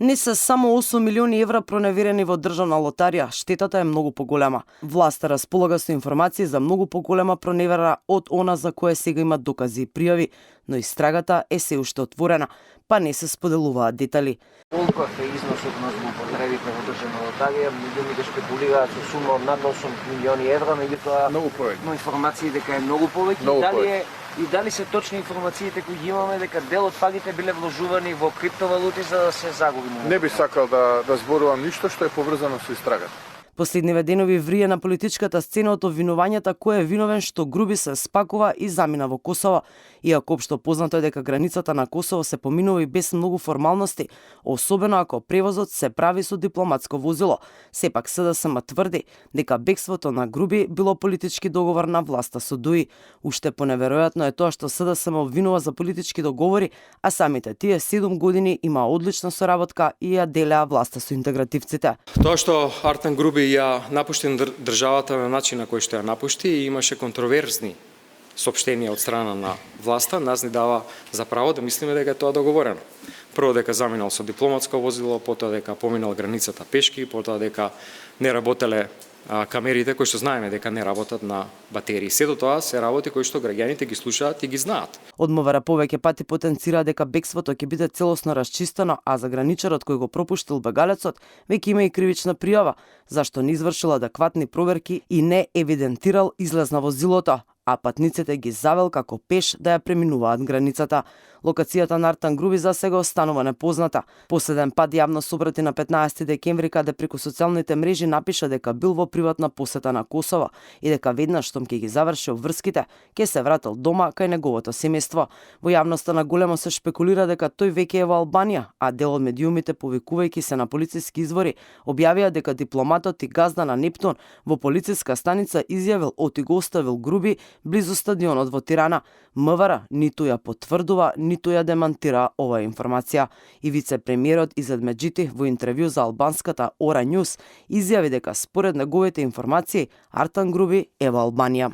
Не се само 8 милиони евра проневерени во државна лотарија, штетата е многу поголема. Власта располага со информации за многу поголема проневера од она за кое сега има докази и пријави, но истрагата е се уште отворена, па не се споделуваат детали. Колку е износот на злоупотребите во државна лотарија, луѓето шпекулираат со сума од над 8 милиони евра, меѓутоа но информации дека е многу повеќе. И дали се точни информациите кои ги имаме дека дел од парите биле вложувани во криптовалути за да се загуби? Не би сакал да зборувам ништо што е поврзано со истрагата. Последниве денови врие на политичката сцена од обвинувањата кој е виновен што Груби се спакува и замина во Косово. Иако општо познато е дека границата на Косово се поминува и без многу формалности, особено ако превозот се прави со дипломатско возило. Сепак СДСМ тврди дека бегството на Груби било политички договор на власта со ДУИ. Уште поневеројатно е тоа што СДСМ обвинува за политички договори, а самите тие 7 години има одлична соработка и ја делеа власта со интегративците. Тоа што Артан Груби ја напушти државата на начин на кој што ја напушти и имаше контроверзни соопштенија од страна на власта, нас ни дава за право да мислиме дека е тоа договорено. Прво дека заминал со дипломатско возило, потоа дека поминал границата пешки, потоа дека не работеле камерите кои што знаеме дека не работат на батерии. Сето тоа се работи кои што граѓаните ги слушаат и ги знаат. Од МВР повеќе пати потенцира дека бегството ќе биде целосно расчистено, а за граничарот кој го пропуштил бегалецот веќе има и кривична пријава, зашто не извршил адекватни проверки и не евидентирал излез на возилото, а патниците ги завел како пеш да ја преминуваат границата. Локацијата на Артан Груби за сега останува непозната. Последен пат јавно се обрати на 15 декември каде преку социјалните мрежи напиша дека бил во приватна посета на Косово и дека веднаш штом ќе ги завршил врските, ќе се вратил дома кај неговото семејство. Во јавноста на големо се шпекулира дека тој веќе е во Албанија, а дел од медиумите повикувајќи се на полициски извори објавија дека дипломатот и газда на Нептун во полициска станица изјавил оти го оставил Груби близу стадионот во Тирана. МВР ниту ја потврдува, ниту ја демантира оваа информација. И вице-премиерот Изет Меджити во интервју за албанската Ора Ньюс изјави дека според неговите информации Артан Груби е во Албанија.